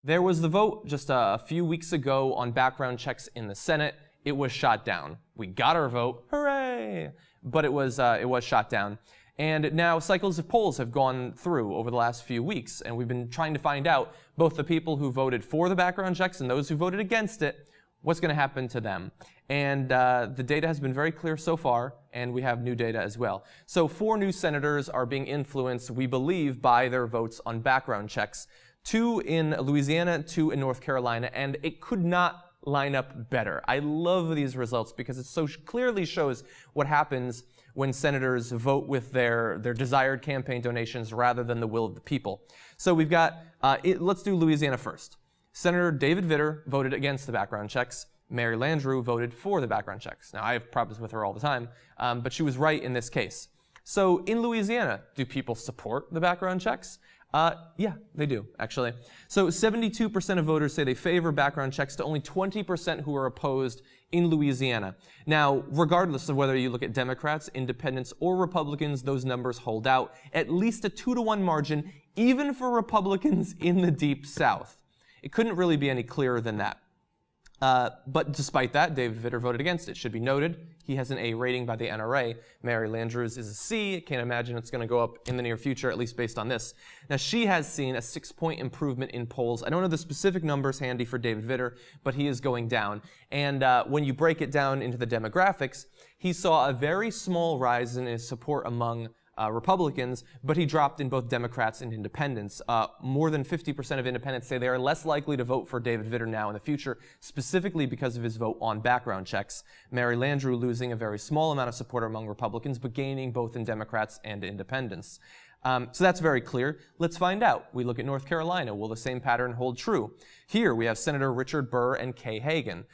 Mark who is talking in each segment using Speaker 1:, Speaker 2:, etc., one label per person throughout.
Speaker 1: There was the vote just a few weeks ago on background checks in the Senate. It was shot down. We got our vote, hooray! But it was shot down. And now cycles of polls have gone through over the last few weeks, and we've been trying to find out, both the people who voted for the background checks and those who voted against it, what's going to happen to them. And the data has been very clear so far, and we have new data as well. So 4 new senators are being influenced, we believe, by their votes on background checks. 2 in Louisiana, 2 in North Carolina, and it could not line up better. I love these results because it so clearly shows what happens when senators vote with their desired campaign donations rather than the will of the people. So we've got, let's do Louisiana first. Senator David Vitter voted against the background checks. Mary Landrieu voted for the background checks. Now, I have problems with her all the time, but she was right in this case. So in Louisiana, do people support the background checks? Yeah, they do, actually. So 72% of voters say they favor background checks to only 20% who are opposed in Louisiana. Now, regardless of whether you look at Democrats, independents, or Republicans, those numbers hold out. At least a 2-to-1 margin, even for Republicans in the Deep South. It couldn't really be any clearer than that. But despite that, David Vitter voted against it. Should be noted, he has an A rating by the NRA. Mary Landrieu's is a C. Can't imagine it's going to go up in the near future, at least based on this. Now, she has seen a 6-point improvement in polls. I don't know the specific numbers handy for David Vitter, but he is going down. And when you break it down into the demographics, he saw a very small rise in his support among Republicans, but he dropped in both Democrats and independents. More than 50% of independents say they are less likely to vote for David Vitter now in the future, specifically because of his vote on background checks. Mary Landrieu losing a very small amount of support among Republicans, but gaining both in Democrats and independents. So that's very clear. Let's find out. We look at North Carolina. Will the same pattern hold true? Here we have Senator Richard Burr and Kay Hagan.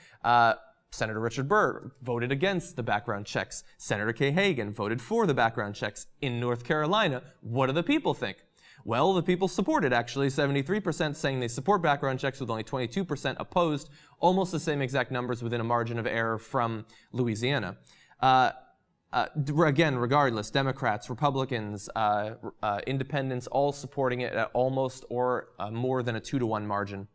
Speaker 1: Senator Richard Burr voted against the background checks. Senator Kay Hagan voted for the background checks. In North Carolina, what do the people think? Well, the people supported, actually, 73% saying they support background checks with only 22% opposed, almost the same exact numbers within a margin of error from Louisiana. Again, regardless, Democrats, Republicans, independents, all supporting it at almost or more than a 2-to-1 margin.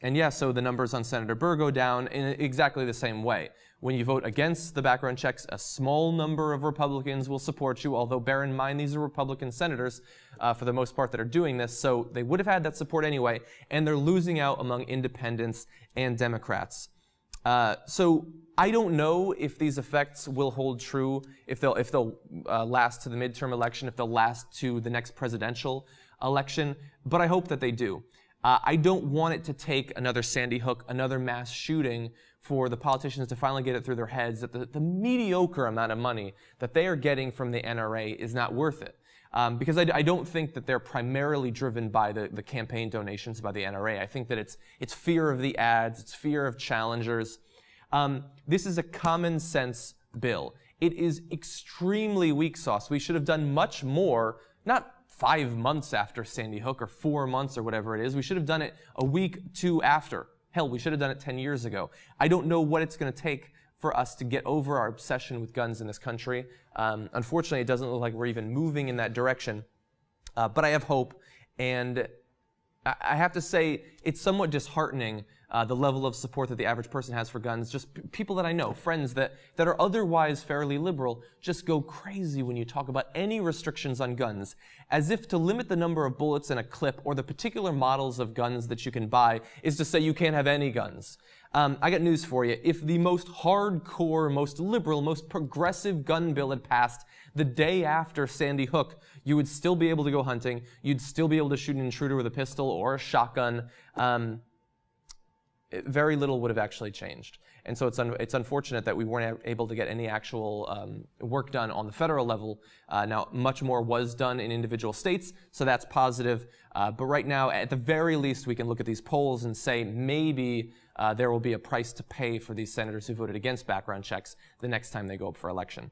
Speaker 1: And yeah, so the numbers on Senator Burr go down in exactly the same way. When you vote against the background checks, a small number of Republicans will support you, although bear in mind these are Republican senators, for the most part, that are doing this, so they would have had that support anyway, and they're losing out among independents and Democrats. So I don't know if these effects will hold true, if they'll last to the midterm election, if they'll last to the next presidential election, but I hope that they do. I don't want it to take another Sandy Hook, another mass shooting for the politicians to finally get it through their heads that the mediocre amount of money that they are getting from the NRA is not worth it. Because I don't think that they're primarily driven by the campaign donations by the NRA. I think that it's fear of the ads, it's fear of challengers. This is a common sense bill. It is extremely weak sauce. We should have done much more, not 5 months after Sandy Hook or 4 months or whatever it is. We should have done it a week, 2 after. Hell, we should have done it 10 years ago. I don't know what it's going to take for us to get over our obsession with guns in this country. Unfortunately, it doesn't look like we're even moving in that direction. But I have hope, and I have to say it's somewhat disheartening, the level of support that the average person has for guns. Just people that I know, friends that are otherwise fairly liberal, just go crazy when you talk about any restrictions on guns, as if to limit the number of bullets in a clip or the particular models of guns that you can buy is to say you can't have any guns. I got news for you. If the most hardcore, most liberal, most progressive gun bill had passed the day after Sandy Hook, you would still be able to go hunting. You'd still be able to shoot an intruder with a pistol or a shotgun. Very little would have actually changed. And so it's unfortunate that we weren't able to get any actual work done on the federal level. Now, much more was done in individual states, so that's positive. But right now, at the very least, we can look at these polls and say maybe there will be a price to pay for these senators who voted against background checks the next time they go up for election.